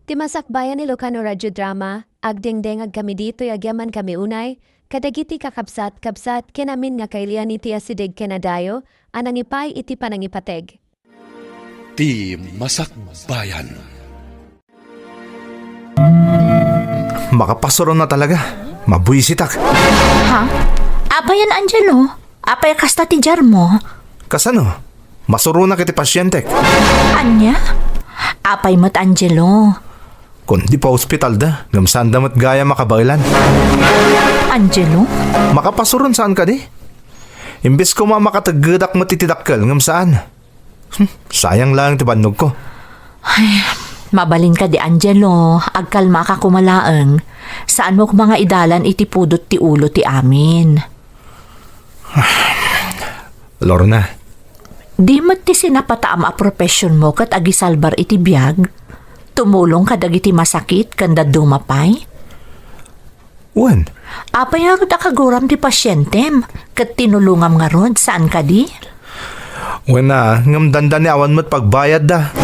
Timasakbayan ni Ilocano Radyo Drama, agdengdengag kami dito yagyaman kami unay, kadagiti kakabsat-kabsat kenamin nga kailian iti asidig kenadayo, anangipay iti panangipateg. Ti Masakbayan. Makapasuron na talaga. Mabuisitak. Ha? Apayan, Angelo? Apay kasta ti jar mo? Kasano? Masuro na kiti pasyente. Anya? Apay mo't, Angelo? Kundi pa ospital da. Gamsanda mo't gaya makabailan. Angelo? Makapasuron saan ka di? Imbes ko makatagadak mo titidakkel ngam saan. Sayang lang ti banog ko. Ay, mabalin ka di, Angelo. Agkalma ka kumalaeng. Saan mo mga idalan iti pudot ti ulo ti amin? Lorna. Di mo't ti sinapataam a profesyon mo kat agisalbar iti biyag? Tumulong ka dagiti masakit kanda dumapay? Wen? Apay harod akaguram ti pasyentem kat tinulungam nga rod saan ka di? Wen na, ngam dandan ni awan mo't pagbayad da.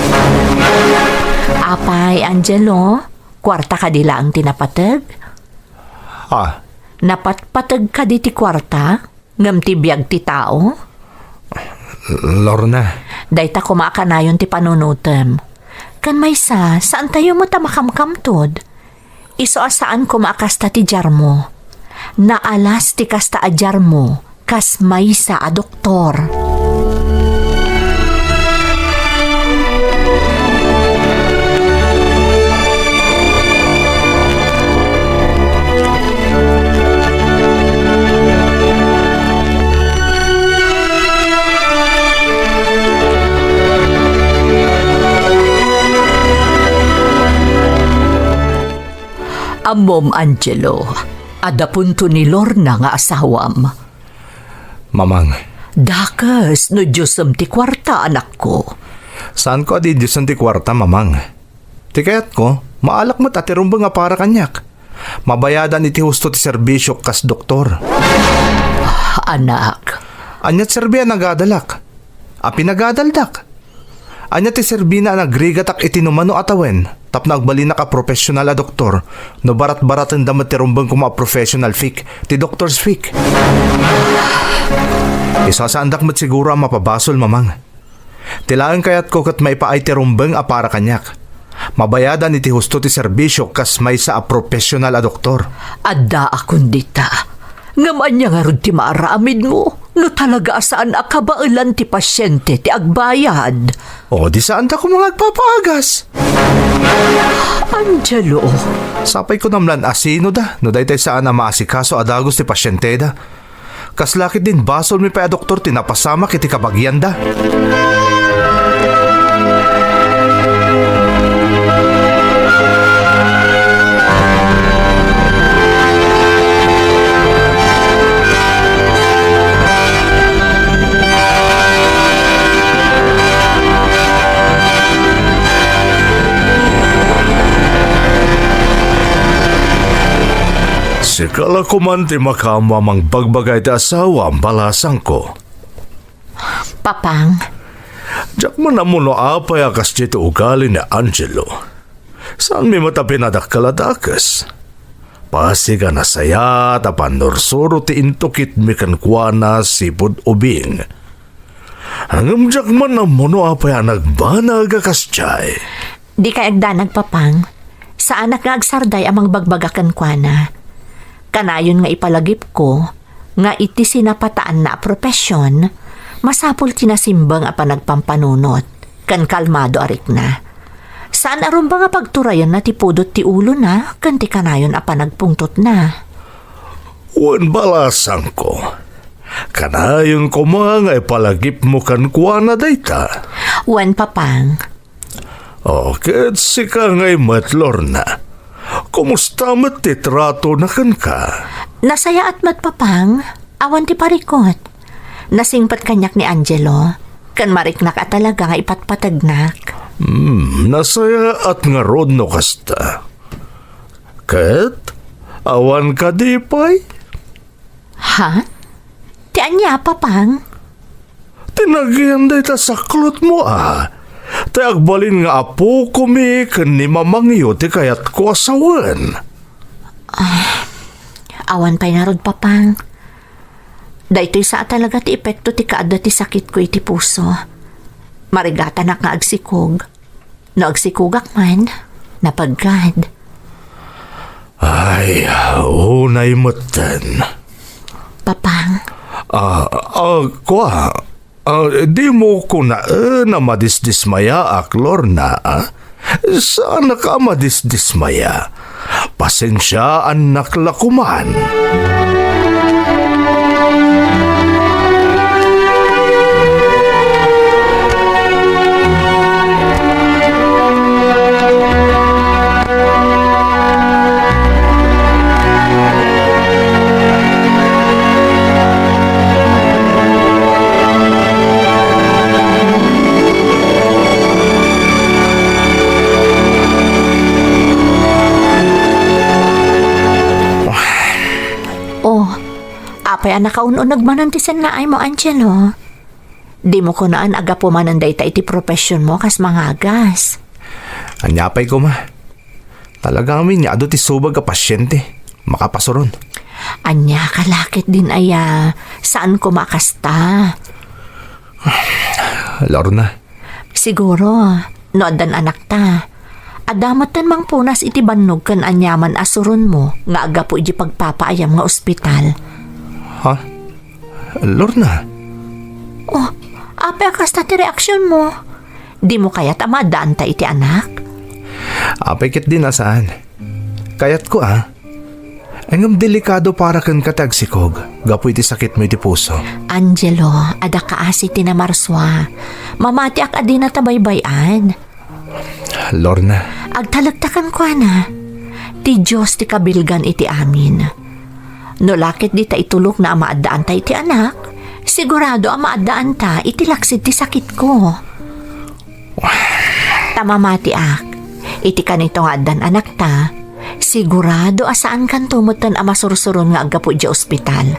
Apay, Angelo, kwarta ka di lang tinapatag? Ah, Napatpatag ka di ti kwarta? Ngam ti biyag ti tao? Lorna. Dayta kumakanayon ti panunutem. Kan may saan tayo mo tamakamkamtod? Iso asaan kumakasta ti jar mo? Naalas ti kasta a jar mo, kas may sa a doktor. Amom, Angelo, ada punto ni Lorna nga asawam. Mamang, Dakas, no Diyosam ti kwarta, anak ko. saan ko adi Diyos ti kwarta, mamang? Tikayat ko, maalak mo't atirumba nga para kanyak. Mabayadan iti husto ti serbisyo kas doktor. Anak, Anyat serbiya nagadalak. Pinagadaldak. Anyat ti serbina nagrigatak itinumano atawen. Tap nagbali na ka professional a doktor. No barat-baratan damat ti rumbang kuma professional fik. Ti doctor's fik. Isasandak mo't siguro ang mapabasol, mamang. Tilaan kayat ko kat maipaay ti rumbang a para kanyak. Mabayadan iti husto ti serbisyo kas may sa a professional a doktor. adda akong dita. Ngaman niya nga ron ti maaramid mo. No talaga saan akabailan ti pasyente ti agbayad. O di saan ta ko mga agpapaagas? Angelo, Sapay ko namlan asino da. No daytay saan na maasikaso adagos ti pasyente da. Kaslakit din basol mi pa a doktor tinapasama kiti kabagyan da. Sikala ko man ti makamamang bagbagay ti asawa ang balasang ko. papang, Diyak mo na muno apay akas dito ugali ni Angelo. Saan mi mata pinadakaladakas? Pasiga na saya tapan norsuro ti intukit mi kankwana sipod ubing. Hangam diyak man na muno apay nagbanag akas tiyay. di ka agdanag papang. Saan nagagsarday amang bagbagakan kwa na. Kanayon nga ipalagip ko, nga iti sinapataan na profesyon, masapol tinasimbang a panagpampanunot, kan kalmado arik na. Saan aron ba nga pagturayan na ti pudot ti ulo na, kan ti kanayon a panagpungtot na. Wan balasang ko. Kanayon ko mga ipalagip mo kankwana dayta. Wan papang, Ket sika ngay matlor na. Kumusta mat ti trato na kan ka? nasaya at matpapang, awan ti parikot. Nasingpat kanyak ni Angelo, kan mariknak at talaga nga ipatpatagnak. Nasaya at nga rod no kasta. Ket, awan ka di pay? Ha? Ti anya, papang? Tinagyan day ta saklot mo ah. Tay agbalin nga apo ko mi ken ni mamangyo ti kayat ko asawan. Awan pa'y narod papang. Daytoy sa talaga ti epekto ti kaadda ti sakit ko iti puso. Marigata na nga agsikog. No agsikogak man, napagkad. Ay, unay motan. Papang, Di mo ko na madisdismaya ak, Lorna. Sana ka madisdismaya. Pasensya anak lakuman. apay anak kauno nagmanantisan na ay mo, Angelo. Di mo ko naan aga pumananday ta iti profesyon mo kas mangagas. Anyapay ko ma. Talaga amin niya ado ti subag ka pasyente. Makapasuron. Anya kalakit din aya. Saan ko makasta? Lorna. Siguro, noadan anak ta. Adamatan mang punas iti bannog kan anyaman asuron mo nga aga po iti pagpapaayam nga ospital. Ha? Lorna? Oh, ape akas na ti reaksyon mo. Di mo kaya tamadaan ta iti anak? Apay kit din asaan. Kayat ko Angam delikado para kan katagsikog. Gapo iti sakit mo iti puso. Angelo, ada kaasi ti na marswa. Mamati ak adi na tabaybayan. Lorna. Agtalagtakan ko na. Ti Diyos ti kabilgan iti amin. No lakit di ta itulok na amaadaan ta iti anak, sigurado amaadaan ta iti laksid ti sakit ko. Tamamati ak, iti kanito nga adan anak ta, sigurado asaan kan tumutan ama sursuron nga agapo di ospital.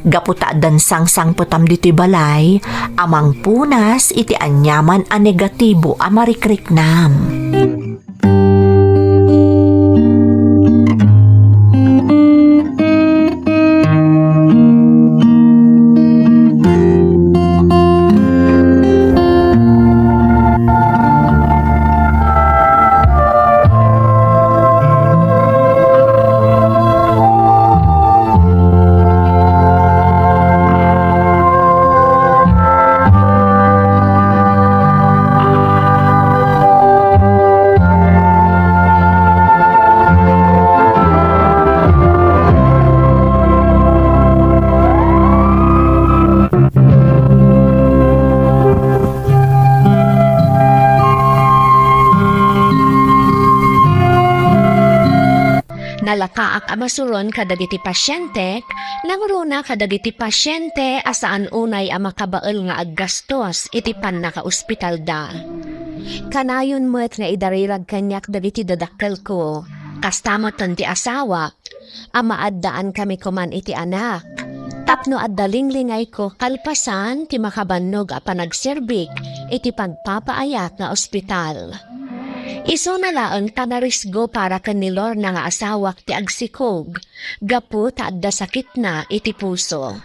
Gapo ta adan sang putam dito'y balay, amang punas iti anyaman a negatibo a marikriknam. Nalakaak amasuron kadagiti pasyente, nangruna kadagiti pasyente asaan unay a makabael nga aggastos iti pannaka-ospital da. Kanayon mo't nga idarirag kanyak dagiti dadakkel ko, kastamoton ti asawa, amaaddaan kami kuman iti anak. Tapno at dalinglingay ko kalpasan ti makabannog a panagserbik iti pagpapaayak nga ospital. Iso na laang tanarisgo para kan ni Lorna nga asawak ti agsikog, gapo taadda sakit na iti puso.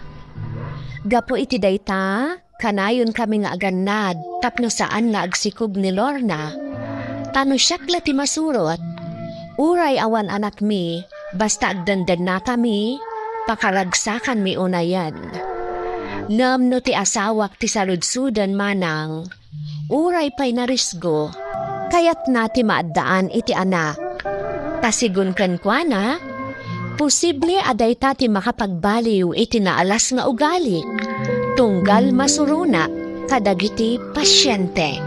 Gapo iti dayta, kanayon kami nga agannad, tapno saan nga agsikog ni Lorna. Tano siyakla ti masurot, uray awan anak mi, basta agdandan na kami, pakaragsakan mi unayan. Namno ti asawak ti saludsudan manang, uray pa'y narisgo, kayat nati maaddaan iti anak. Pasigun kan kwa na, posible aday tati makapagbaliw iti naalas nga ugali, tunggal masuruna kadagiti pasyente.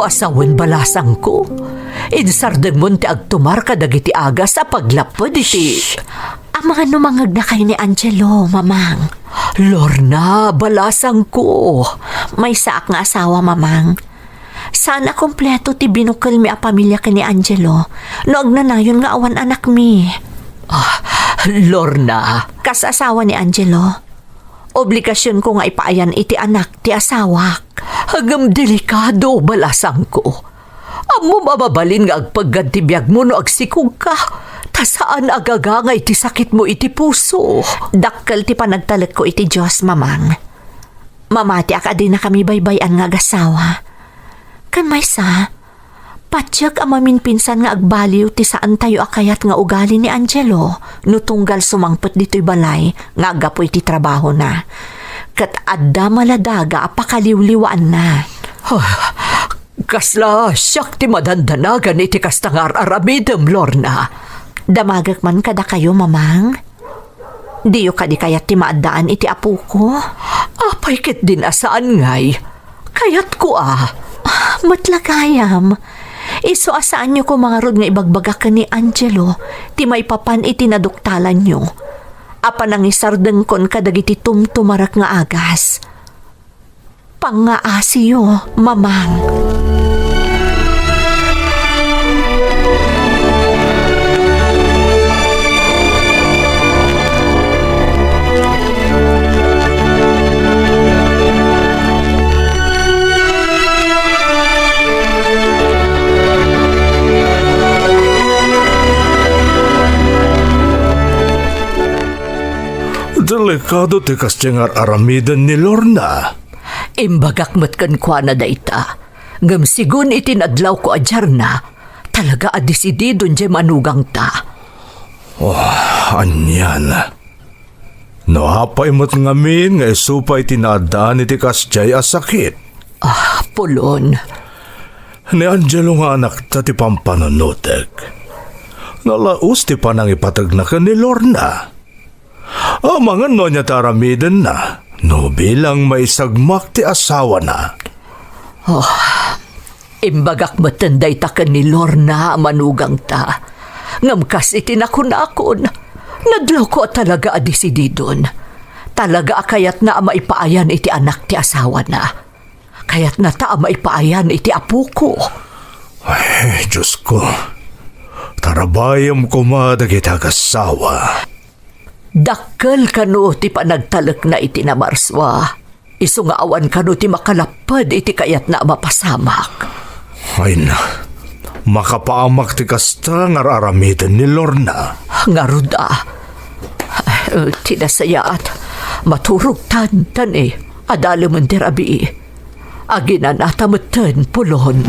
Asawan balasang ko. Insardag mo ti agtumar ka dagiti aga sa paglapod iti. Ang mga numangag na kayo ni Angelo, mamang. Lorna, balasang ko. May saak nga asawa, mamang. Sana kompleto ti binukal mi a pamilya ka ni Angelo. No agnanayon nga awan anak mi. Lorna, Kas asawa ni Angelo. Obligasyon ko nga ipaayan iti anak ti asawak. hagam delikado, balasang ko. Amo mababalin nga agpagganti biyag mo no agsikog ka. Ta saan agagangay ti sakit mo iti puso? Dakkel ti panagtalag ko iti Diyos, mamang. Mamati akadi na kami baybayan nga agasawa. Kan may sa, patsyak amamin pinsan nga agbaliw ti saan tayo akayat nga ugali ni Angelo no tunggal sumangpot dito'y balay nga agapoy ti trabaho na. Kat adda maladaga apakaliwliwaan na. Kasla, siyak ti madandanagan iti kastangar aramidem, Lorna. Damagak man kada kayo, mamang. Diyo kadi kayat ti maadaan iti apo ko. Apay kit din asaan ngay. Kayat ko Matlagayam. Iso asaan nyo ko mga rod nga ibagbagakan ni Angelo ti may papan iti naduktalan nyo. Apa nang isardeng kon kadagiti tumtumarak nga agas. Pangaasiyo, mamang. Delikado ti kastyangar aramidan ni Lorna. Imbagak matkan kwa na dayta. Ngam sigun itinadlaw ko adyar na. Talaga adisididon dyan manugang ta. Anyan. Noapay mo't ngamin nga isupay tinadaan iti kastyay a sakit. Pulon. Ni Angelo nga anak ta ti pampanonotek. Nalaus ti panang ipatagnakan ni Lorna. Mga no niya taramidan na, no bilang maisagmak ti asawa na. Imbagak matanday ta ka ni Lorna manugang ta. Ngamkas itinakon-akon. Nadlaw ko talaga adisididon. Talaga kayat na maipaayan iti anak ti asawa na. Kayat na ta maipaayan iti apo ko. Ay, Diyos ko. Tarabayam ko madagit agasawa. Dakkel kano ti panagtalek na iti namarswa. Isu nga awan kano ti makalapad iti kayat na mapasamak. Ay na, makapaamak ti kasta nga aramidan ni Lorna. Ngaruda. Tinasayaat. Maturog tan Adalaman ti rabi. Aginan atamatan pulon.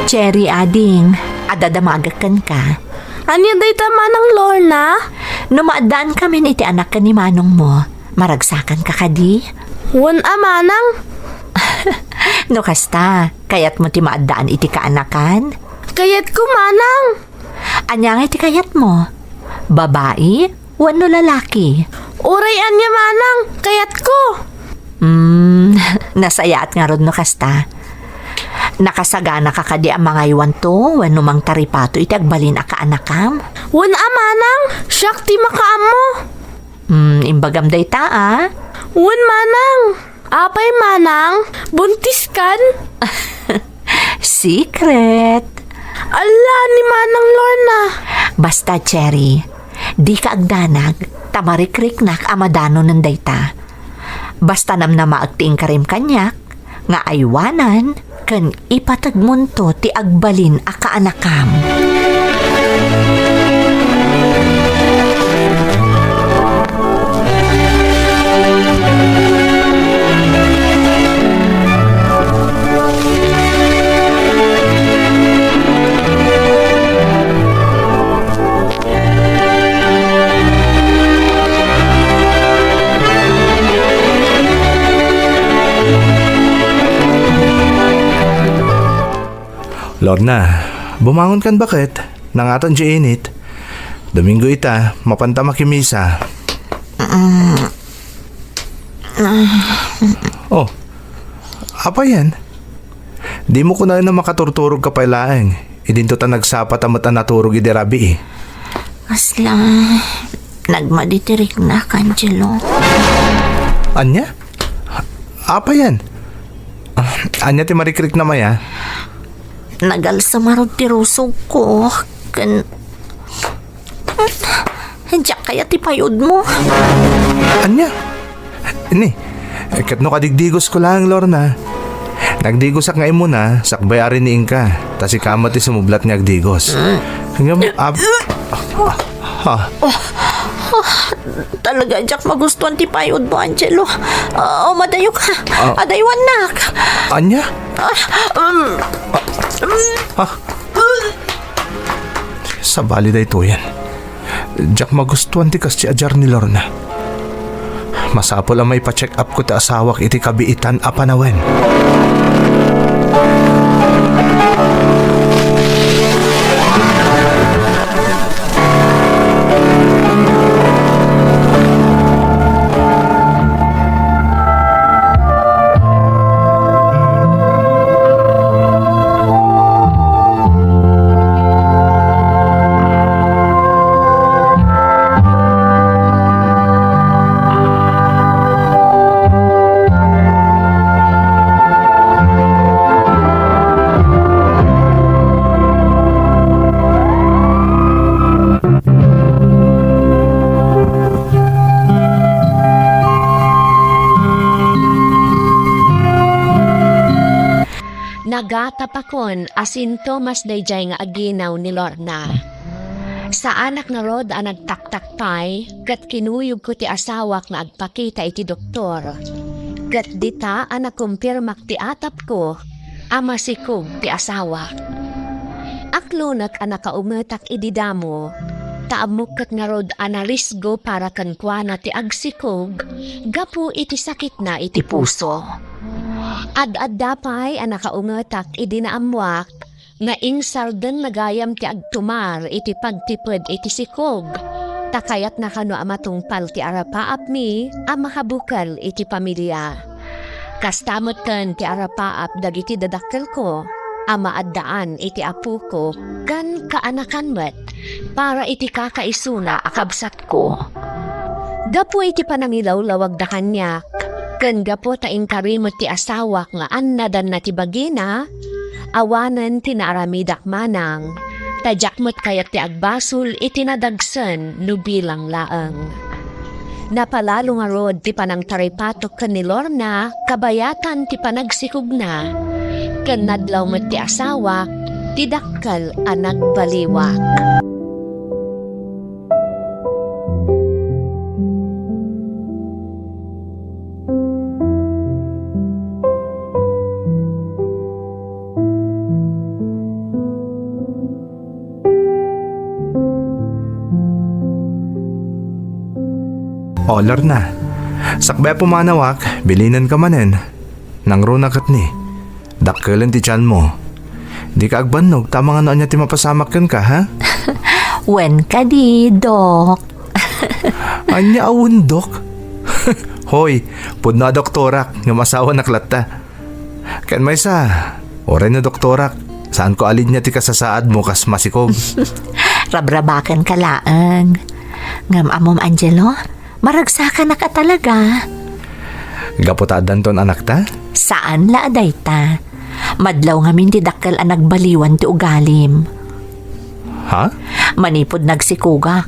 Cherry, ading. Adadamagakan ka. Anya day tama ng Lorna? Numaadaan kami iti anak ka ni Manong mo. Maragsakan ka kadi? Wan amanang? No kasta, kayat mo ti maadaan iti kaanakan? Kayat ko manang. Anya nga iti kayat mo? Babae? Wano lalaki? Uray anya manang, kayat ko. Nasayaat nga rod no kasta. Nakasagana ka kadi ang mga iwan to, wano mang taripato iti agbalin a kaanakam? Wan amanang, siyak ti makaam mo. Imbagam day ta Wan manang, apay manang, buntis kan? Secret. Ala ni manang Lorna. Basta, Cherry, di ka agdanag, tamarikrik-nak amadano ng dayta. Basta nam na maagting karim kanyak, nga aywanan, kan ipatagmunto ti agbalin a kaanakam. Lorna, bumangon kan bakit? Nangatan di init. Domingo ita, mapanta makimisa. Oh, apa yan? Di mo ko na makaturturog ka pailaeng. Idinto ta nagsapat amat ang naturog iderabi eh. Asla, nagmaditirik na, Angelo. Anya? Apa yan? Anya ti marikrik na maya? Nagalsamarod ti rusog ko. Diyak kaya ti payod mo. Anya? Ini, kat no kadigdigos ko lang, Lorna. Nagdigos ak ngayon mo na, sakbay arin ni Inka. Tas ikamat ti sumublat nga agdigos. Hanggang Talaga, Jack, magustuhan ti payod mo, Angelo. Madayo ka. Adaywan nak. Anya? Sa bali da ito yan. Jack, magustuhan ti kasi ajar ni Lorna. Masapol ang may pa-check up ko ti asawak iti kabiitan a panawen. Nagatapakon asintomas dayjay nga aginaw ni Lorna. Sa anak na rod ang nagtaktakpay, kat kinuyog ko ti asawak na agpakita iti doktor. Kat dita ang nakumpirmak ti atap ko, ama sikog ti asawak. Aklonak ang nakaumetak ididamo, taamok kat nga rod analisgo para kankwana ti agsikog, gapu iti sakit na iti puso. Ad-addapay ang nakaungetak idinaamwak nga ingsarden nagayam ti agtumar iti pagtiped iti sikog. Takayat na kano amatungpal ti arapaap mi ang mahabukal iti pamilya. Kastamot kan ti arapaap dagiti dadakkel ko ama addaan iti apu ko kan kaanakan met para iti kakaisuna akabsat ko. Gapu iti panangilaw lawag da kanyak. Ken gapo taing karimot ti asawak nga annadan na ti bagina, awanan ti naaramidak manang, tajakmot kayat ti agbasol itinadagsen no bilang laeng. Napalalo nga rod ti panang taripatok ken ni Lorna, kabayatan ti panagsikog na, ken nadlaw met ti asawak, ti dakkel a nagbaliwak. O, Lorna, sakbay pumanawak, bilinan ka manen. Nang runakat ni, dakkelan ti tiyan mo. Di ka agbanog, tama nga niya ti mapasamak kan ka, ha? Wen ka di, Dok. Anya awon, Dok? Hoy, pud na doktorak, nga masawa naklatta. Kan may sa, oray na doktorak, saan ko alin niya ti kasasaad mo kas masikog? Rabrabakan ka laang. Ngam amom, Angelo, maragsakan na ka talaga. Gaputadan ton anak ta? Saan la aday ta? Madlaw ngamin ti dakkel ang nagbaliwan ti ugalim. Ha? Manipod nagsikugak.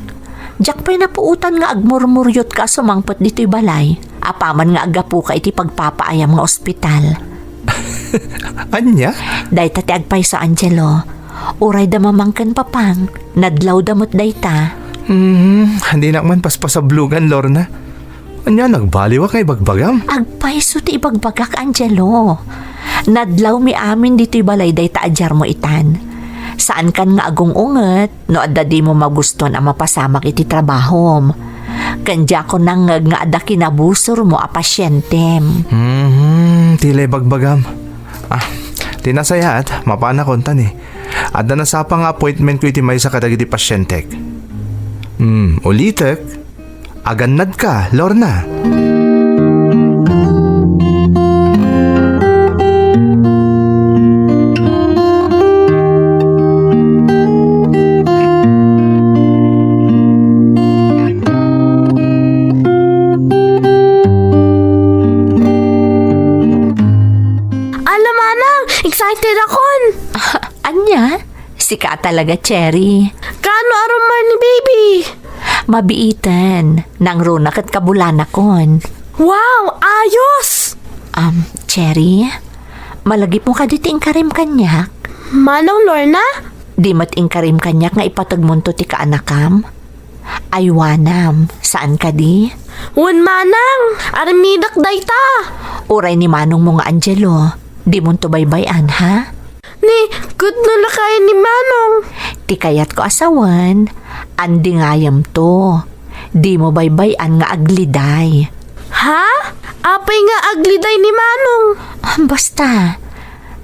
Diyak pa'y napuutan nga agmurmuryot ka sumangpot dito'y balay. Apaman nga agapu ka iti pagpapaayam nga ospital. Anya? Dayta ti agpay sa Angelo. Uray da mamangken papang. Nadlaw damot dayta. Hindi nakman paspasablugan, Lorna. Anya, nagbaliwa kay bagbagam. Agpay so ti ibagbagak, Angelo. Nadlaw mi amin dito'y balay dayta ajar mo itan. Saan kan nga agong unget, no adda di mo magustuhan ang mapasamak iti trabahom. Kandya ko nang nga adda kinabusor mo a pasyentem. Tilay bagbagam. Tinasayat, mapana kontan eh. At na sa pang appointment ko iti may sa kadagiti pasyentek. Ulitek, agannad ka, Lorna. Alam, manang, excited akon. Anya, sika talaga, Cherry. Kano aron ni baby? Mabiitan, nang runak at kabulanakon. Wow, ayos! Cherry, malagip mo ka diting karim kanyak. Manang Lorna? Di mat ingkarim kanyak nga ipatagmunto ti kaanakam. Aywanam, saan ka di? Wan manang, aramidak dayta. Uray ni manong mo nga Angelo, di mo to baybayan ha? Ni, good no lakay ni manong. Ti kayat ko asawan, andi ngayam to. Di mo baybayan nga agliday. Ha? Apay nga agliday ni manong. Basta,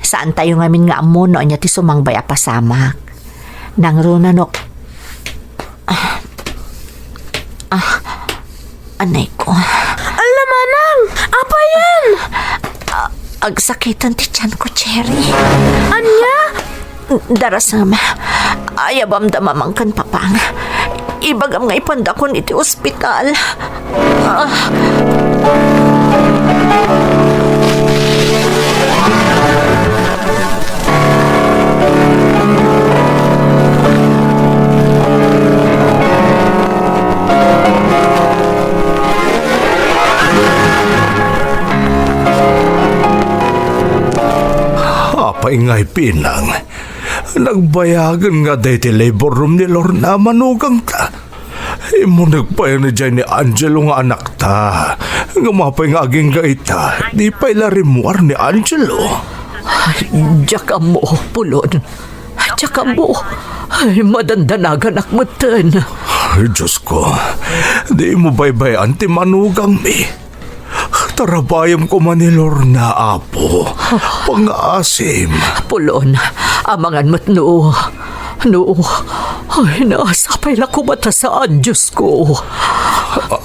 saan tayo ngamin nga amo no niya ti sumangbay apasamak. Nang runanok. Anay ko. Alam, manang, apa yan? Agsakitan ti tiyan ko, Cherry. Anya? Darasam, ayabam damamang kan papang. Ibagam nga ipandakon iti ospital. Paingay pinang, nagbayagan nga day ti labor room ni Lorna manugang ta. Imo nagpaya na dyan ni Angelo nga anak ta. Nga mapay nga aging gaita, di pa'y larimuar ni Angelo. Ay, Diyaka mo, Pulon. Diyaka mo. Ay, madandanagan akmatan. Ay, Diyos ko, di mo baybayan ti manugang mi. Tarabayam ko man ni Lorna, apo. Pang-asim. Pulon, amangan mo't no. No. Ay, naasapay lang kumata saan, Diyos ko.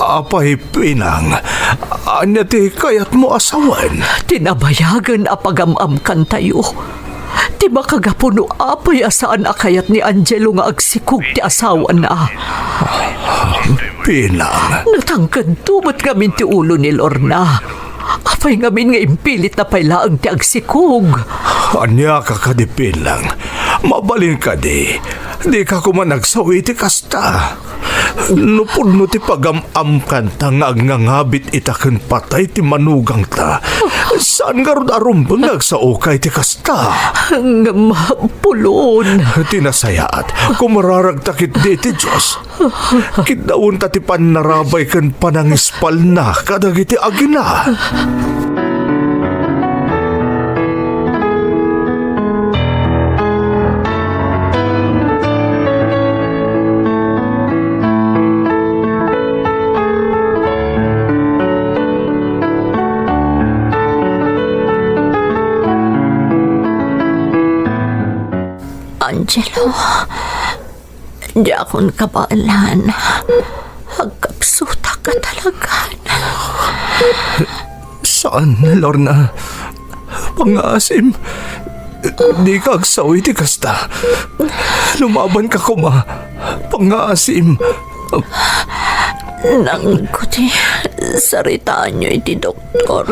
Apay pinang, anya ti kayat mo asawan. Tinabayagan apagamam kan tayo. Ti makagapuno apay asaan akayat ni Angelo nga agsikog ti asawa na. Pinang. Natangkad tumat ngamin ti ulo ni Lorna. Apay ngamin nga impilit na pailaang ti agsikog. Anya ka di pinang. Mabalin ka di. Di ka kuman nagsawi ti kasta. Nupod mo ti pagamam kanta nga ngangabit itaken patay ti manugang ta. Saan nga ron arumbang nagsaukay ti kasta? Pulon. Tinasayaat, kumararagtakit di ti Diyos. Kidawon ta ti panarabay ken panangispal na kadagiti agina. Angelo, di akong kabalan. Hagkapsuta ka talaga. Saan, Lorna? Pangasim. Di ka agsawi ti kasta. Lumaban ka kuma. Pangasim. Nang kuti, saritaan niyo iti doktor.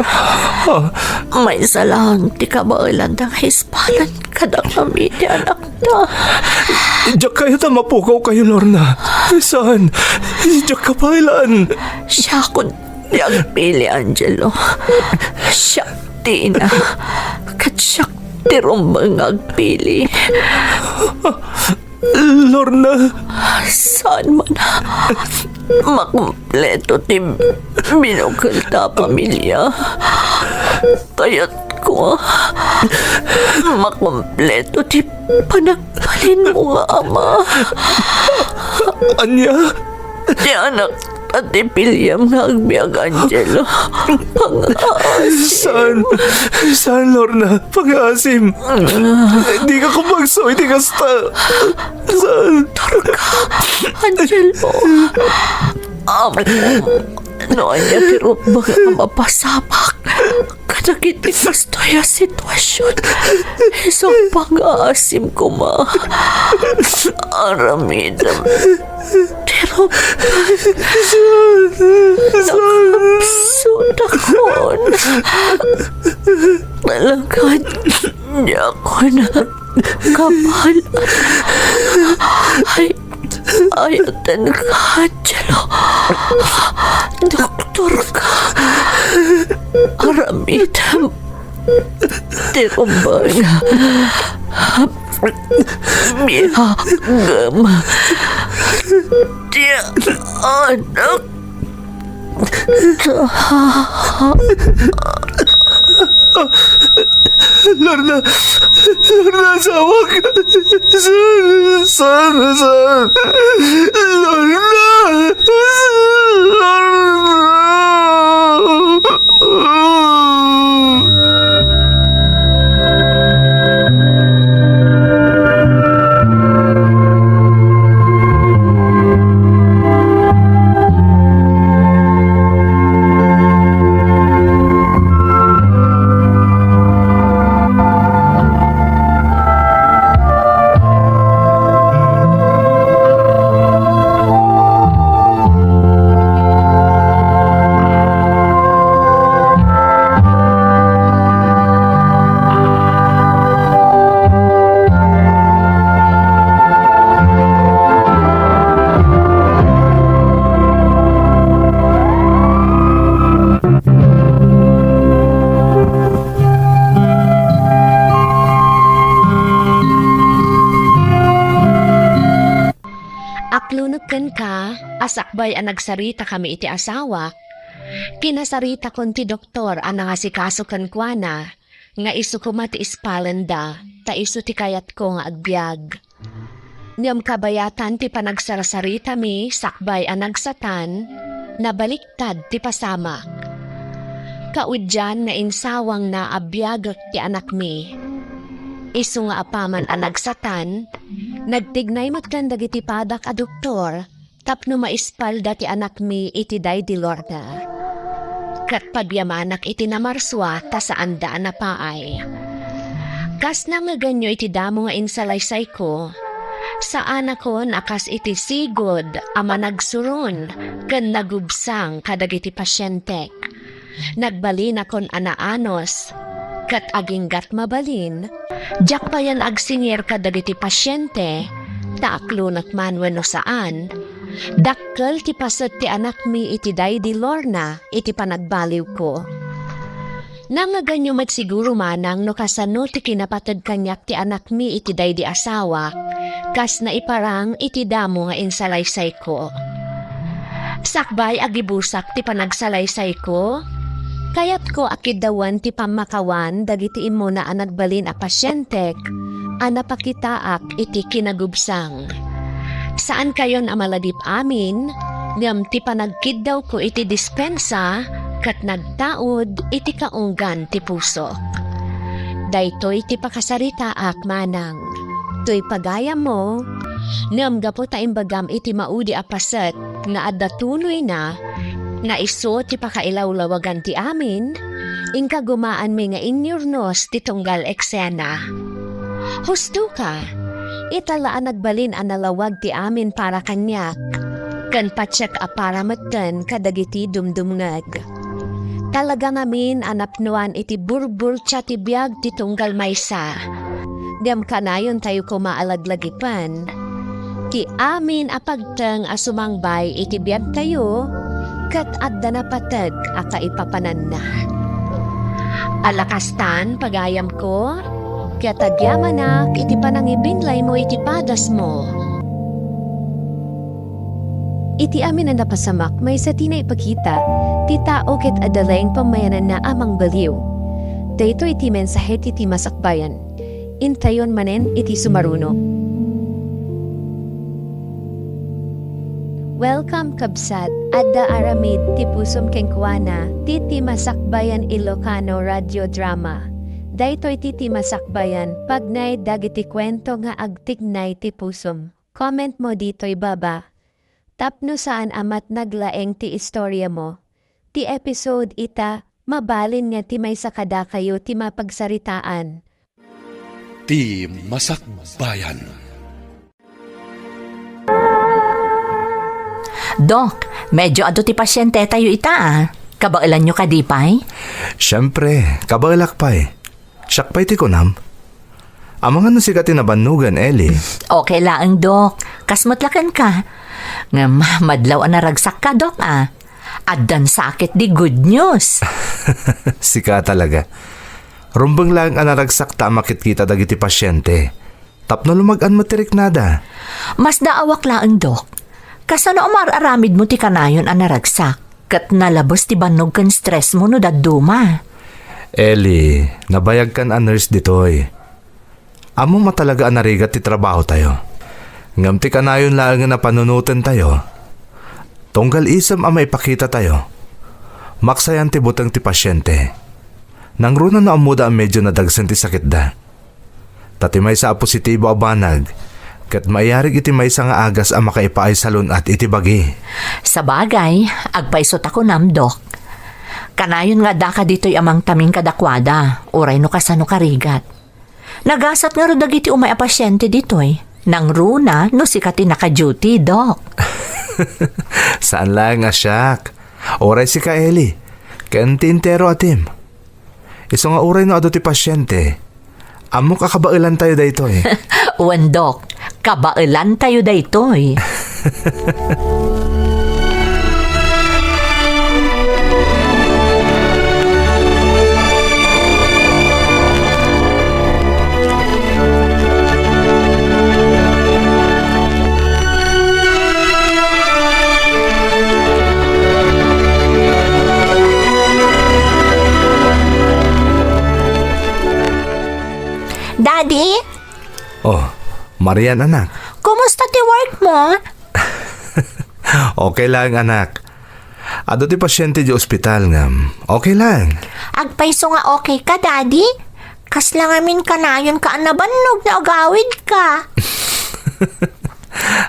May salang ti kabalan ng hispalan kada kami ti anak na. Diyak kayo ta mapukaw kayo, Lorna. Saan? Diyak ka pailan. Siya kun ti agpili, Angelo. Siya ti na. Kat siya ti rumbang agpili. Lorna. Saan man makumpleto ti binukal ta pamilya. Kaya't ko makumpleto ti panagpalin mo nga ama. Anya? Ti anak pati Pilyam nga agbyag Angelo. Saan? Saan, Lorna? Pag-asim. Di ka kumagsoy, di ka Saan? Angelo. No, anya tiro mga mapasapak. Kadagit ni kastoya sitwasyon. Isang pang-aasim ko ma. Aramidam. Tiro nakapsud akon. Nalagad niya ako na kapal. Ayatan ka, Angelo. Doktor ka. Aramidam. Tirumbang. Bihagam. Dia anak. Lorna, asawa ka. Saan? Lorna! Aklunugken ka, asakbay ang nagsarita kami iti asawa. Kinasarita kon ti doktor ang nangasikaso kan kuana, nga isu ko mati ispalenda, ta isu ti kayat ko nga agbyag. Niyam kabayatan ti panagsarasarita mi, sakbay ang nagsatan, nabaliktad ti pasamak. Kaudyan nga insawang na abiyag ti anak mi. Isu nga apaman ang nagsatan, nagtignay matkan dagiti padak a doktor, tapno maispalda ti anak mi iti day di Lorna. Kat pabyamanak iti namarswa ta saan daan na paay. Kas na nga ganyo iti damo nga insalaysay ko, saan ako nakas iti sigod ama nagsuron ken nagubsang kadagiti pasyente. Nagbalin akon anaanos, kat aginggat mabalin, jak pa yan agsingir kadagiti pasyente, taaklunat man wenno saan, dakkel ti paset ti anak mi iti day di Lorna iti panagbaliw ko. Nangaganyo met siguro manang no kasano ti kinapatid kanyak ti anak mi iti day di asawa, kas na iparang iti damo nga insalaysay ko. Sakbay agibusak ti panagsalaysay ko, kayat ko akidawan ti pamakawan dagiti imo na anagbalin a pasyentek, anapakitaak iti kinagubsang. Saan kayo na maladip amin, ngam ti panagkiddaw ko iti dispensa, kat nagtaod iti kaunggan ti puso. Daytoy ti pakasaritaak manang, to'y pagayam mo, ngam gapo ta imbagam iti maudi a paset, nga adatuloy na, nga iso ti pakailawlawagan ti amin, ingka gumaan mi nga inyurnos ti tunggal eksena. Husto ka, italaan nagbalin ang nalawag ti amin para kanyak, kan patsyak a para matan kadagiti dumdumngag. Talaga ngamin anapnuan iti burbur tsa ti biyag ti tunggal maysa. Gam kanayon tayo kumaalaglagipan, ti amin apagtang asumangbay iti biyag tayo, kat adda na patag a kaipapanan na. Alakastan pagayam ko, kaya tagyamanak iti panangibinlay mo iti padas mo. Iti amin na napasamak may sa tinay ipakita, ti tao ket adalaing pamayanan na amang baliw. Dayto iti mensahe iti masakbayan, intayon manen iti sumaruno. Welcome kabsat, adda aramid ti pusom kengkuana, titi masakbayan Ilocano radio drama. Daytoy titi masakbayan, pagnay dagiti kwento nga agtignay ti pusom. Comment mo dito'y baba. Tapno saan amat naglaeng ti istorya mo. Ti episode ita, mabalin nga ti may sakada kayo ti mapagsaritaan. Ti Masakbayan. Dok, medyo ado ti pasyente tayo ita Kabailan nyo kadipay? Siyempre, kabalak pa eh. Siyak pa'y ti kunam. Amang ano si katinabanugan, Ellie. Okay lang, Dok. Kasmutlakan ka. Nga madlaw ang naragsak ka, Dok Addan sakit di good news. Sika talaga. Rumbang lang ang naragsak ta makit kita dagiti pasyente. Tapno lumagan mo tirik nada. Mas daawak lang, Dok. Kasano umararamid mo ti kanayon ang naragsak? Kat nalabos ti banog kan stress mo no daduma. Ellie, nabayag kan ang nurse ditoy. Amo matalaga ang narigat ti trabaho tayo. Ngam ti kanayon lang nga napanunutan tayo. Tunggal isam ang maipakita tayo. Maksayan ti butang ti pasyente. Nangruna na amuda ang medyo nadagsan ti sakit da. Tatimay sa positibo abanag. Kat mayarig iti may nga agas ang makaipaay salon at iti bagi. Sa bagay, agpaisot ako nam, Dok. Kanayon nga daka dito'y amang taming kadakwada, uray no kasano karigat. Nagasat nga rodag iti umay a pasyente dito'y. Nang runa no si kati naka-duty, Dok. Saan lang nga siyak? Oray si ka Eli. Kanti intero atim. Iso nga uray no ado ti pasyente. Amo kakabailan tayo dayto eh. Uwan, Dok. Kabailan tayo daytoy. Daddy? Oh, Marian anak. Kumusta ti work mo? Okay lang anak. Ado ti pasyente di ospital ngam. Okay lang. Agpaiso nga okay ka, Daddy? Kas lang amin kanayon ka nabannog na agawid ka.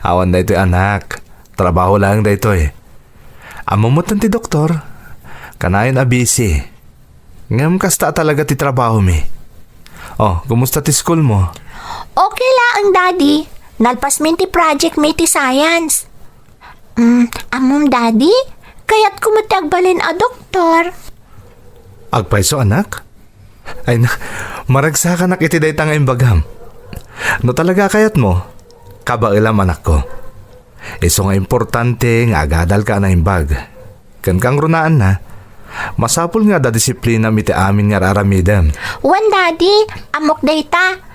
Awan da ito anak. Trabaho lang da ito eh. Amumutan ti doktor. Kanayon a busy. Ngam kasta talaga ti trabaho mi. Oh, kumusta ti school mo? Okay lang, Daddy. Nalpas min ti project may ti science. Amom, Daddy? Kaya't kumatagbalin a doktor. Agpaiso anak? Ay na, maragsa ka nak iti day tanga imbagam. No talaga kayat mo? Kabailam anak ko. Iso nga importante nga agadal ka na imbag. Kan kang runaan na, masapul nga da disiplina miti amin nga aramidem. Wan, Daddy, amok dayta.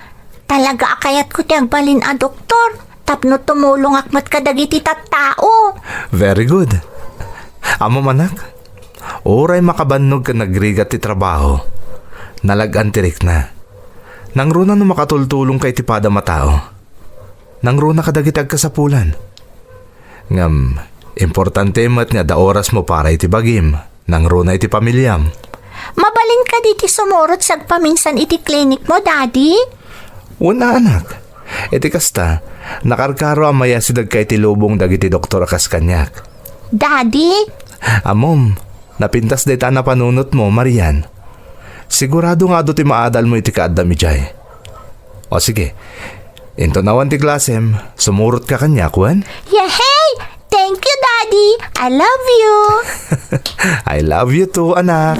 Talaga akayat ko ti agbalin a doktor. Tapno tumulong akmat kadagiti tattao. Very good. Amo manak, oray makabannog ka nagrigat ti trabaho. Nalagan tirik na. Nangruna no makatultulong kay tipada matao. Nangruna kadagitag kasapulan. Ngam, importante mat nga da oras mo para iti bagim. Nangruna iti pamilyam. Mabalin ka diti sumurot sagpaminsan iti klinik mo, Daddy? Una anak, iti kasta, nakarkaro amaya sidag kay ti lubong dagiti doktor akas kanyak. Daddy? Amom, napintas day ta na panunot mo, Marian. Sigurado nga do ti maadal mo iti kaadami jay. O sige, into nawan ti klasem, sumurot ka kanyak, wan? Yehey! Thank you, Daddy! I love you! I love you too, anak.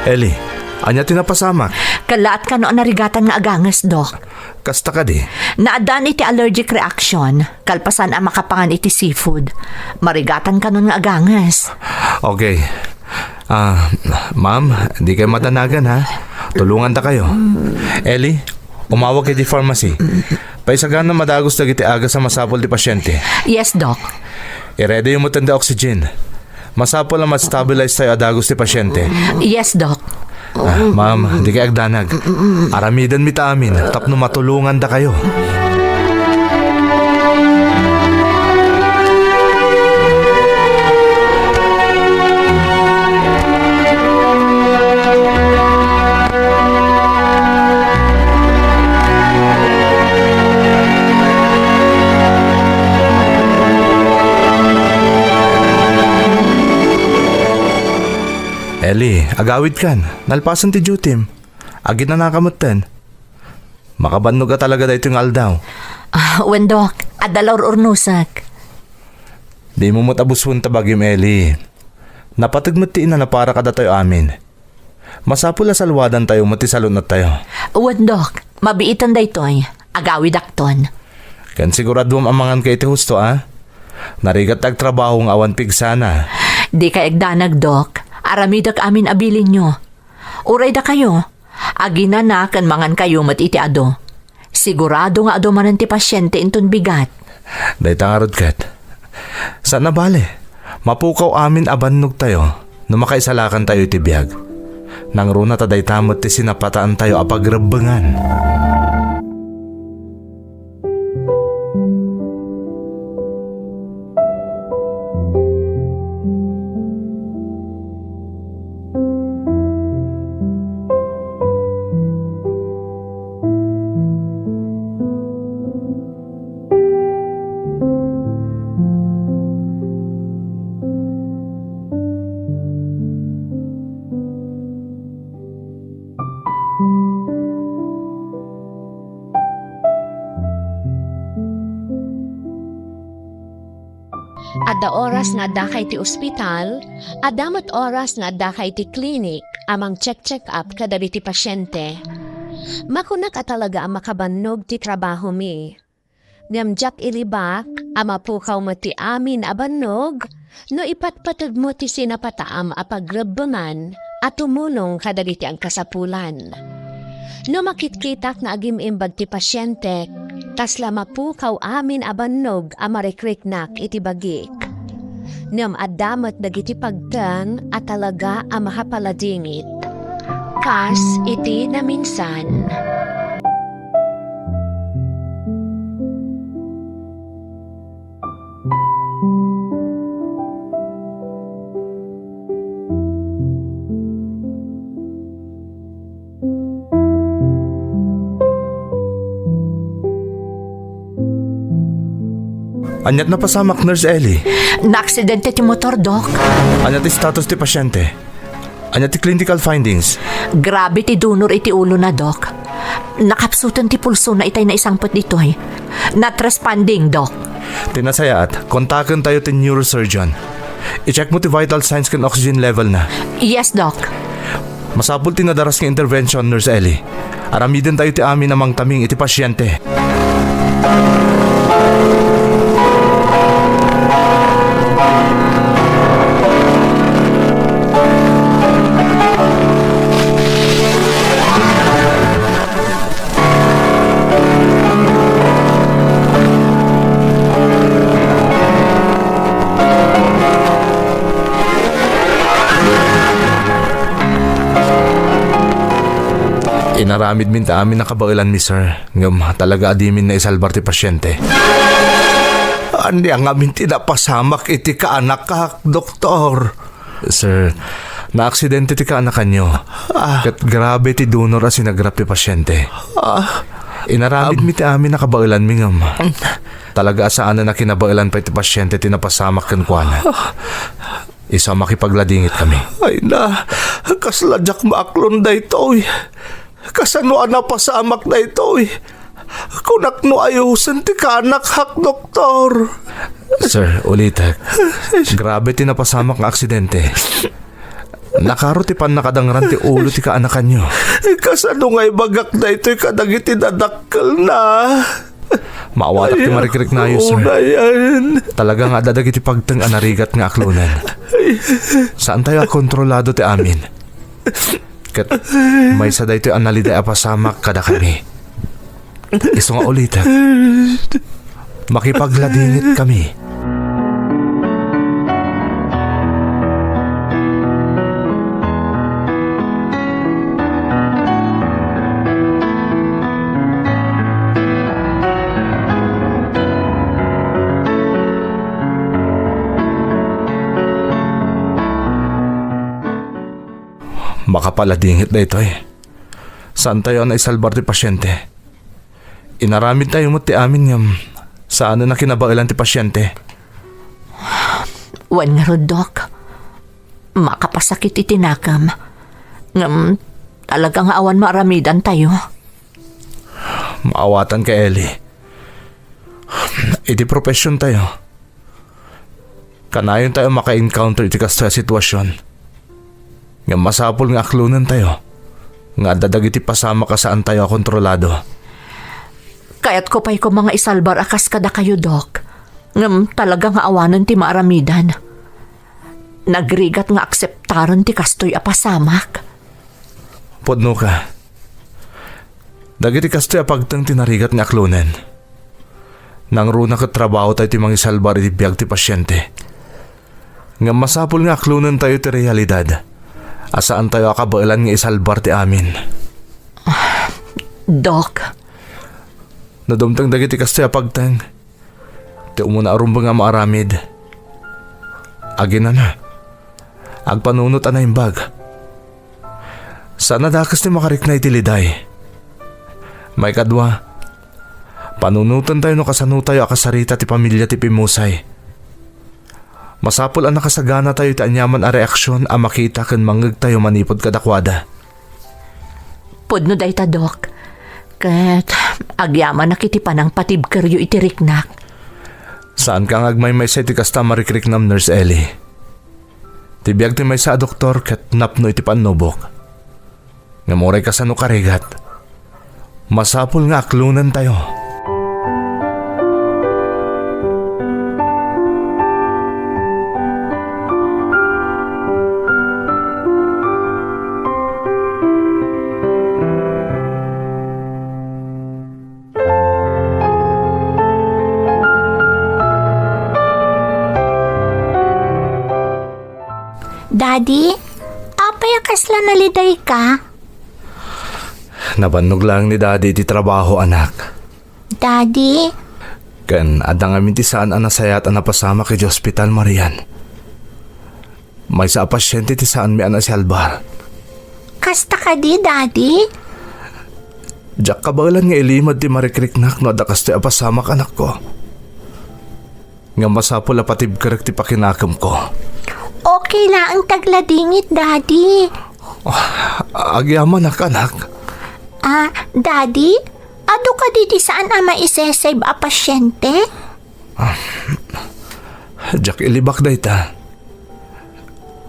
Ellie, anya tinapasamak? Kalaat ka noon narigatan nga agangas, Dok. Kasta ka di. Naadan iti allergic reaction. Kalpasan ang makapangan iti seafood. Marigatan ka noon nga agangas. Okay. Ma'am, di kayo matanagan ha. Tulungan ta kayo. Ellie, umawag kay di pharmacy. Paisagan na madagos na iti aga sa masapol di pasyente. Yes, Doc. I-ready yung mutan di oxygen. Masapol na mat-stabilize tayo adagos di pasyente. Yes, Doc. Ma'am, di kayo agdanag. Aramidan mi ta amin. Tapno matulungan da kayo. Ellie, agawid kan. Nalpasan ti dutim. Agit na nakamutan. Makabannog ka talaga dahito yung aldaw. When, Doc, adalor urnusak. Di mo matabusun tabagim, Ellie. Napatagmatiin na para kada tayo amin. Masapula salwadan tayo, matisalon na tayo. When, Doc, mabiitan da ito'y. Agawid akton. Kan sigurado amangan kay iti husto, Narigat agtrabaho ng awan pigsana. Di ka egdanag, Doc. Aramidak amin abilin nyo. Uray da kayo. Agina na kan mangan kayo matiti ado. Sigurado nga ado manan ti pasyente inton bigat. Day tangarod kat. Sana bale, mapukaw amin abannog tayo no makaisalakan tayo iti biyag. Nang runa ta day tamot ti sinapataan tayo apagrebengan. Adda oras nga adda kay ti ospital, adamot oras nga adda kay ti klinik, amang check up kada ti pasyente. Makunak ka talaga ang makabannog ti trabaho mi. Ngamjak ilibak, amapukaw mo ti amin abannog, no ipatpatag mo ti sinapataam apagrebengan at tumulong kada ti ang kasapulan. No makitkitak na agim-imbag ti pasyente, tasla mapukaw amin abannog amarekriknak iti bagik. Nam adamat dagiti pagtan at talaga ang makapaladingit. Kas iti na minsan. Anyat na pasamak, Nurse Ellie. Naaksidente ti motor, Doc. Anyat ti status ti pasyente. Anyat ti clinical findings. Grabe ti donor iti ulo na, Doc. Nakapsutan ti pulso na itay na isang pot dito'y. Not responding, Doc. Tinasayaat, kontakan tayo ti neurosurgeon. I-check mo ti vital signs kan oxygen level na. Yes, Doc. Masapul ti nadaras nga intervention, Nurse Ellie. Aramidin tayo ti amin namang taming iti pasyente. Inaramid min ta amin nakabailan mi sir. Ngam talaga adimin na isalbar ti pasyente. Andi ang amin tinapasamak iti kaanak ka, doktor. Sir, na-aksidente ti kaanak kanyo. Kat grabe ti donor as sinagrap ti pasyente. Inaramid mi ti amin nakabailan mi ngam. Talaga asaan na kinabailan pa iti pasyente tinapasamak kan kuana. Isa makipagladingit kami. Ay na, kasladyak maaklon da ito kasano na pasamak na ito kunak no ayusan ti kanak hak, doktor. Sir, ulitak. Grabe tinapasamak nga aksidente. Nakarotipan na kadangran ti ulo ti kaanakan nyo. Kasano nga'y bagak na ito'y kadagiti dadakkel na. Maawatak ti marikrik na yun, sir. Talaga nga dadagiti pagtang anarigat nga aklunan. Saan tayo kontrolado ti amin? Kat may sa daytoy analiday apasamak kada kami. Iso nga ulitak. Makipagladingit kami. Makapaladingit na ito eh. Saan tayo na isalbar ti pasyente? Inaramid tayo mo ti amin ngam. Saan na kinabailan ti pasyente? Wan nga ron, Dok. Makapasakit itinakam. Ngam, talaga nga awan maaramidan tayo. Maawatan ka, Ellie. Iti profesyon tayo. Kanayon tayo maka-encounter iti kasta sitwasyon. Nga masapol nga aklunan tayo. Nga dadagiti pasama ka saan tayo kontrolado. Kaya't ko pa'y ko mga isalbar akas kada kayo, Dok. Ngam talaga nga awanan ti maaramidan. Nagrigat nga akseptaron ti kastoy apasamak. Podno ka. Dagiti kastoy apagtang tinarigat nga aklunan. Nang runa ka trabaho tayo ti mga isalbar iti biyag ti pasyente. Nga masapol nga aklunan tayo ti realidad. Asaan tayo akabailan nga isalbar ti amin. Dok, Nadumtang dagiti kastoy apagtang. Ti umuna arumba nga maaramid. Agina na. Agpanunot na imbag. Sana dakas ti makarik na itiliday. May kadwa. Panunutan tayo no kasano tayo akasarita ti pamilya ti Pimusay. Masapol ang nakasagana tayo ti anyaman a reaksyon a makita ken mangeg tayo manipod kadakwada. pudno day ta, Dok. Kat agyaman nakitipan ang patibkeryo itiriknak. Saan kang agmay sa iti kasta marikrik nam Nurse Ellie? Tibiyag ti may sa doktor kat napno iti panubok. Ngamuray ka sa nukarigat. Masapol nga aklunan tayo. Daddy, apay kasla naliday ka? Nabannog lang ni Daddy ti trabaho, anak. Daddy, Ken adang amin ti saan ang nasayat ang napasama kay Hospital Marian. May sa pasyente ti saan mi ana si Albar. kasta ka di, Daddy? Diyak kabalan nga ilimad ti marikriknak no adakas ti apasama ka anak ko. Nga masapol apatib karek ti pakinakam ko. Okay lang ang tagladingit, Daddy. Agyaman anak. Daddy? Ado ka di saan ama isesave a pasyente? Diyak ilibak day ta.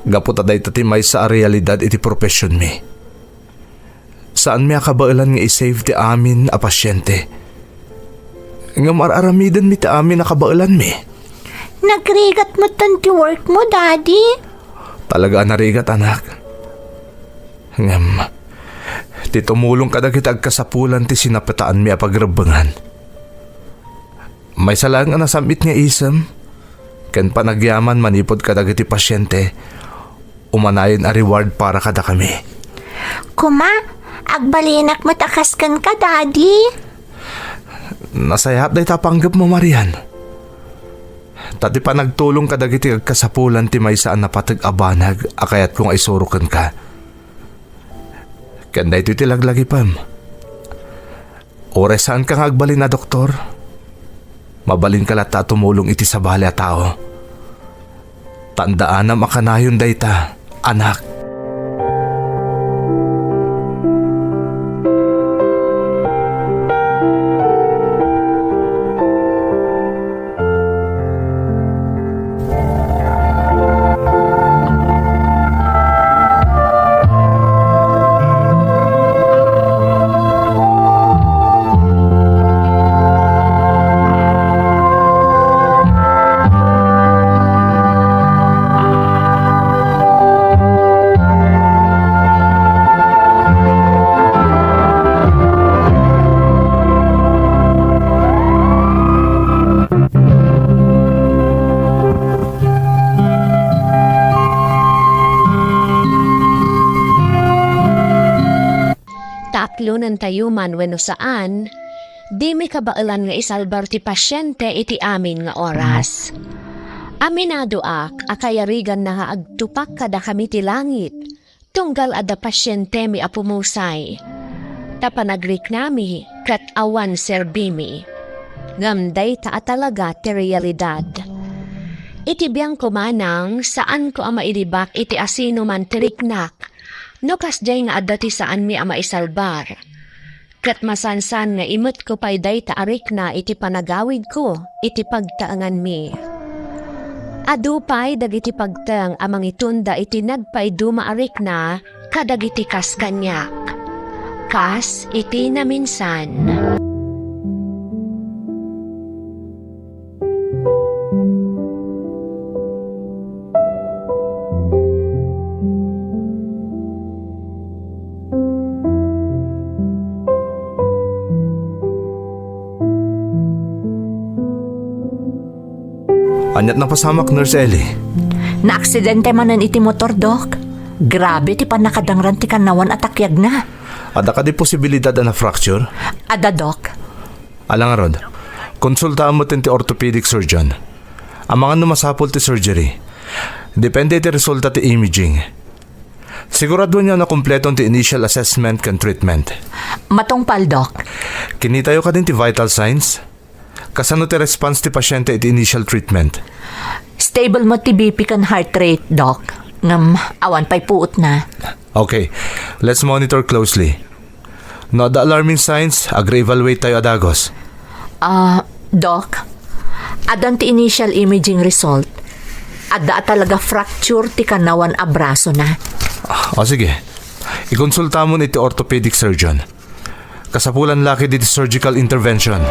Gaputa day ta ti may sa realidad iti profession mi. Saan mi akabailan nga isave ti amin a pasyente. Nga mararamidan mi ti amin akabailan mi. Nagrigat mo tanti work mo, Daddy. Talaga narigat, anak. Ngam, ti tumulong ka na kitag kasapulan ti sinapataan mi a pagrebangan. May salang nga nasamit nga isam, ken panagyaman manipod ka dagiti pasyente, umanayon a reward para kada kami. Kuma, agbalinak matakaskan ka, Daddy. Nasayap day tapanggap mo, Marian. Tati pa nagtulong ka dagiti kasapulan ti may saan napatag abanag akayat kung ay surukan ka. Kanda ito tilaglagi pam. Ore saan kang agbalin na doktor? Mabalin ka lata tumulong iti sa bali a tao. Tandaan na makanayon dayta, anak. aklunan tayuman wenno saan, di mi kabailan nga isalbar ti pasyente iti amin nga oras. Aminado akayarigan na nga agtupak kada kami ti langit, tunggal ada pasyente mi apumusay. Tapanagrik nami, kat awan serbimi. Ngamday ta talaga ti realidad. Iti biyang kumanang saan ko ama idibak iti asino man tiriknak, no kasjay nga adda ti saan mi ama isalbar. Kat masansan nga imut ko pa'y day taarik na iti panagawid ko, iti pagtaangan mi. Adupay dagiti pagtang amang itunda iti nagpay dumaarik na kadagiti kas kanyak. Kas iti na minsan. Anyat na pasamak, Nurse Ellie. Naaksidente manan iti motor, Dok. Grabe ti panakadangran ti kanawan at akyag na. Ada ka di posibilidad na fracture? Ada, Dok. Alang rod, konsultaan mo ti orthopedic surgeon. Ang mga numasapol ti surgery. Depende ti resulta ti imaging. Sigurado niya na kumpletong ti initial assessment kan treatment. Matungpal, Dok. Kinitayo ka din ti vital signs? Kasano ti response ti pasyente iti initial treatment? Stable mo ti BP kan heart rate, Doc. Ngam, awan pa'y puot na. Okay, let's monitor closely. No the alarming signs, agre-evaluate tayo adagos. Doc, adan ti initial imaging result. Ada talaga fracture ti kanawan abraso na. O sige, ikonsulta mo iti orthopedic surgeon. Kasapulan laki diti surgical intervention.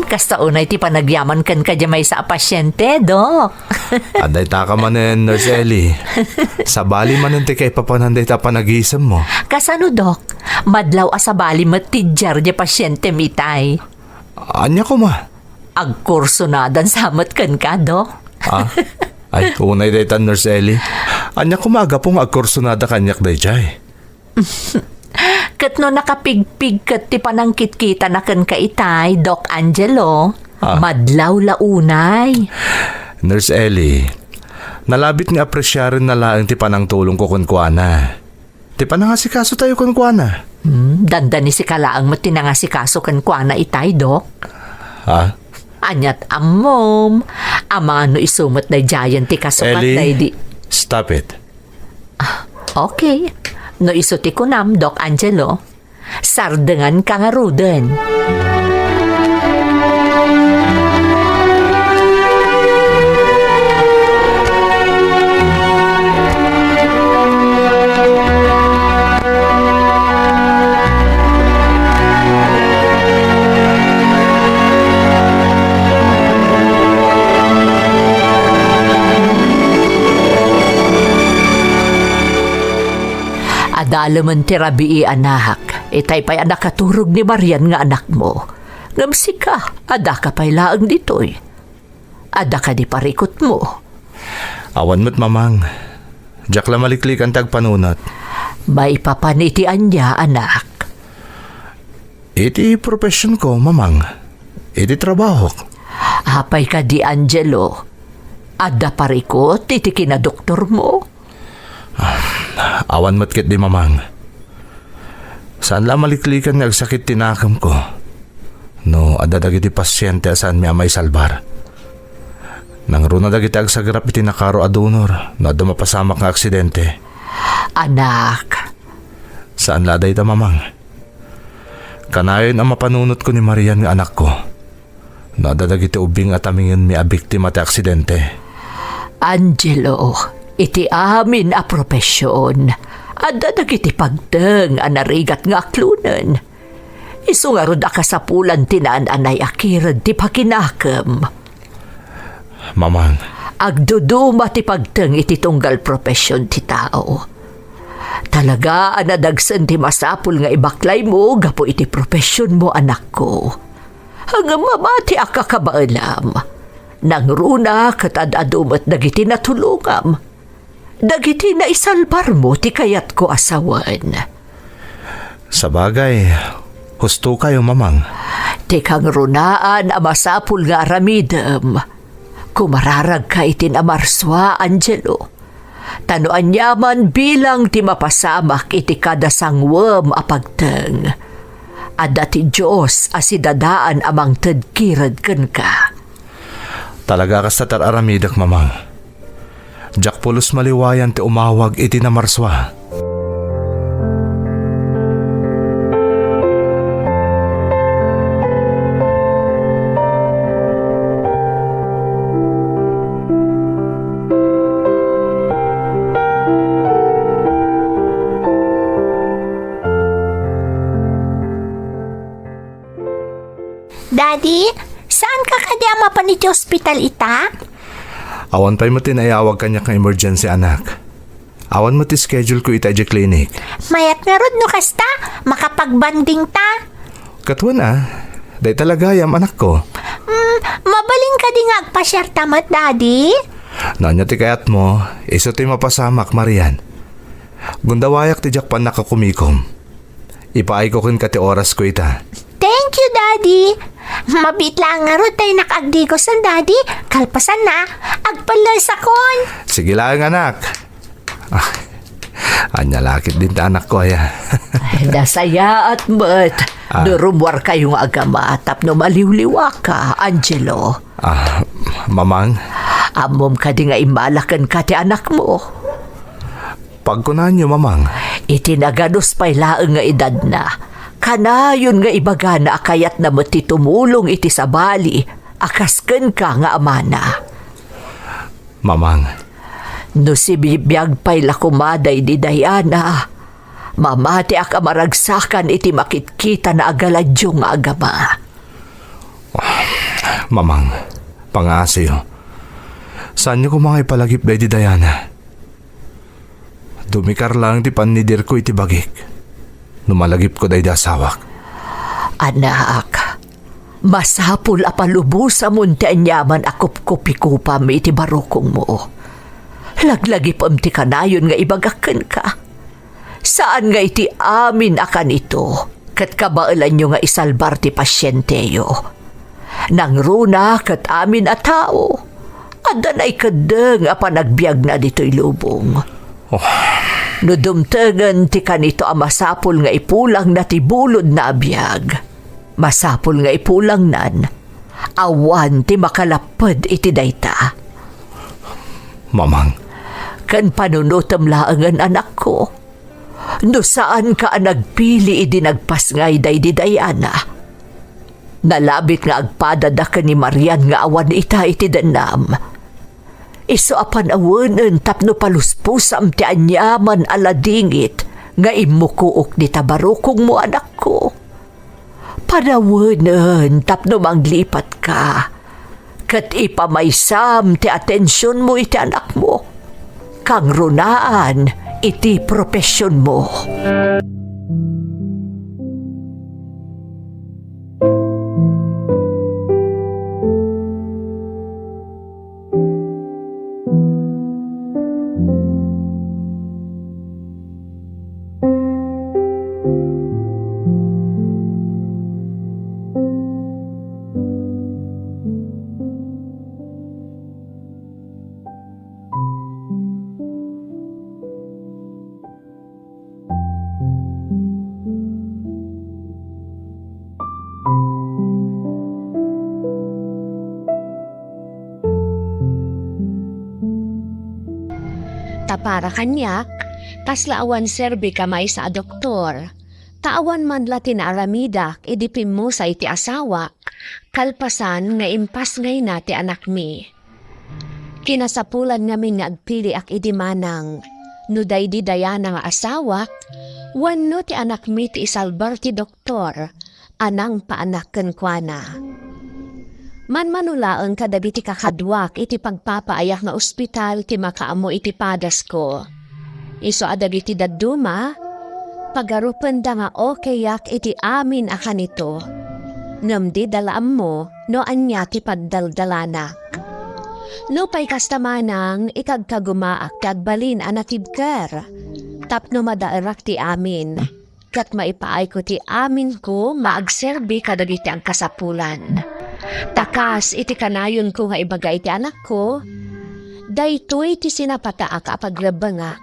Kasta unay ti panagyaman kan kajamay sa pasyente, Doc. Aday ta ka manen, Nurse Ellie. Sa bali manen ti kay papananday ta panagisam mo. Kasano, Doc? Madlaw asabali matidjar di pasyente mitay. Anya ko ma? Agkurso na dan samat kan ka, Doc. Ay, unay day ta, Nurse Ellie. Anya ko maga pong agkursunada kanyak day jay. Kat no nakapigpig kat ti panangkit kita na kan kaitay, Doc Angelo. Madlaw launay. Nurse Ellie, nalabit ni apresyarin na laang ti panang tulong ko kunkwana. Ti panangasikaso tayo kunkwana. Dandan ni si kalaang matinangasikaso kan kuana itay, Doc. Anyat amom. Ama no isumot na giant ti kasukat Ellie, day di. stop it. Okay. No isuti ko nam, Doc Angelo. Sardengan ka nga ruden. Adalaman ti rabii anak, itay pa'y anak katurog ni Marian nga anak mo. Ngamsi ka, ada ka pa'y laang ditoy. Ada ka di parikot mo. Awan mo't mamang. Diyak la maliklik ang tagpanunot. May papanitian niya, anak. Iti profession ko, mamang. Iti trabaho. Hapay ka di, Angelo. Ada parikot, iti kinadoktor mo. Awan mo't kit di mamang. Saan la maliklikan nga agsakit tinakam ko? No, ada dagiti pasyente saan mi amay salbar. Nang runa dagiti agsagrap iti nakaro adunor, no ada mapasamak nga aksidente. Anak. Saan la day ta mamang? Kanayon ang mapanunot ko ni Marian nga anak ko. No ada dagiti ubing at amingin mi abiktima ti aksidente. Angelo, iti amin a propesyon. Ada dagiti pagdeng a narigat nga aklunan. Isungarod akasapulan tinaan anay akirad ti pakinakam. Mamang, Agduduma ti pagteng iti tunggal profesyon ti tao. Talaga anadagsan ti masapul nga ibaklay mo gapo iti profesyon mo, anak ko. Hanggang mamati akakabaalam. Nang runa katadadumat dagiti natulungam. Dagiti na isalbar mo ti kayat ko asawan. sa bagay, husto kayo, mamang. Ti kang runaan a masapul nga aramidem. Kumararag ka itin amarswa, Angelo. Tanuan yaman bilang ti mapasamak iti kada sangwem a pagteng. Adda ti Diyos asidadaan amang tedkirad ken ka. Talaga ka sa tararamidak, mamang. Jack pulos maliwayan ti umawag iti namarswa. Daddy, saan ka kadi mapan iti hospital ita? Awan pa'y mo tinayawag kanya kang emergency, anak. Awan mo ti schedule ko ita iti clinic. Mayat nga rod no kasta, makapagbanding ta. Katwan day talaga yam anak ko. Mabaling ka di nga agpasyar tamat, Daddy. Nanya ti kayat mo, iso ti mapasamak, Marian. Gundawayak ti Jack pan nakakumikom. Ipaay ko kin ka ti oras ko ita. Thank you, Daddy. Mabitla nga rod tayo nakagdigosan, Daddy. Kalpasan na, agpalas akon. Sige lang, anak. Anya lakit din ta anak ko, ya. Nasaya at mat. Nurumwar kayong agama tapno maliwliwa ka, Angelo. Mamang, Amom ka di nga imalakan ka ti anak mo. pagkunan niyo, mamang. Itinaganos pa'y laeng nga edad na. Kanayon nga ibaga na akayat na mati tumulong iti sabali. Akasken ka nga amana. Mamang, No si bibiyag pa'y lakumaday di Diana. Mamati aka maragsakan iti makitkita na agaladyo nga agama. mamang, pangasiyo. Saan niyo ko mga ipalagip day di Diana? Dumikar lang ti panidir ko iti bagik. Numalagip ko day di asawak. Anak, masapul apalubusa mo ti anyaman akup-kupikupam iti barukong mo. Laglagipam ti kanayon nga ibagaken ka. Saan nga iti amin akan ito? Kat kabailan nyo nga isalbar ti pasyenteyo. Nang runa kat amin a tao. Adda na'y kadeng a panagbiag na dito'y lubong. No dumtengen ti kanito a masapul nga ipulang na ti bulod na abiyag. Masapul nga ipulang nan. Awan ti makalapad iti dayta. Mamang, Kan panunutam laangan anak ko. No saan ka nagpili idi nagpasngay day di Diana. Nalabit nga agpadada ka ni Marian nga awan ita iti danam. Iso apan awanen tapno paluspusam ti anyaman aladingit nga imukuok ni tabarukong mo anak ko. Panawanen tapno manglipat ka. Kat ipamaysam ti atensyon mo iti anak mo. Kang runaan iti profesyon mo. Para kanyak, kaslaawan serbi kamay sa doktor. Taawan man latin aramidak, idipim mo sa iti asawa, kalpasan nga impas ngay na ti anak mi. Kinasapulan ngamin nga agpili ak idimanang, nuday di Diana nga asawak, wano ti anak mi ti isalbar ti doktor, anang paanak kenkwana. Manmanulaang kadagiti kakadwak iti pagpapaayak nga ospital ti makaamo iti padas ko. Iso adagiti dadduma, pagarupan da nga okayak iti amin a kanito. Ngamdi dalaam mo no anya ti paddaldalanak. No pay kastamanang ikagkagumaak kagbalin anatibker. Tapno madairak ti amin. Kat maipaay ko ti amin ko maagserbi kadagiti ang kasapulan. Takas iti kanayon ko nga ibaga iti anak ko. Daytoy ti sinapataak apagrabangak.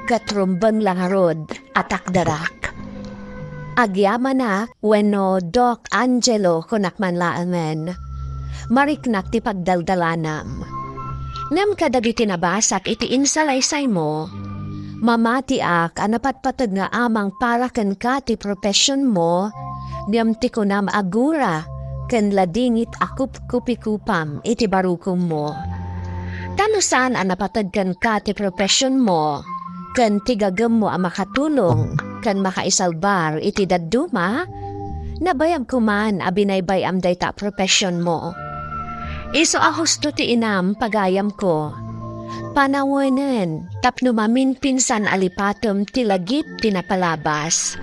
Katrumbang langarod atak darak. Agyaman na wenno Doc Angelo kunakman laamen. Mariknak ti pagdaldalanam. Nam kadagiti nabasak iti insalaysay mo. Mamatiak anapatpatag nga amang para ken ka ti profession mo. Niyam ti kunam agura ken ladingit akup kupikupam iti barukom mo. Tanusan anapatag ken ka ti profession mo. Ken tigagam mo ang makatulong ken makaisalbar iti dadduma. Nabayag kuman abinaybay am dayta profession mo. Iso a husto ti inam pagayam ko. Panawanan tapno mamin pinsan alipatom ti lagip tinapalabas.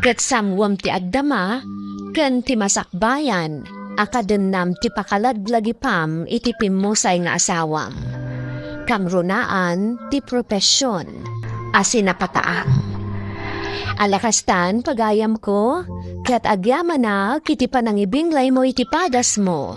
Ket samwam ti agdama ken ti masakbayan akadennam ti pakaladlagipam iti pimusay nga asawam. Kamrunaan ti profesyon asinapataang. Alakastan pagayam ko ket agyaman na kiti panangibinglay mo iti padas mo.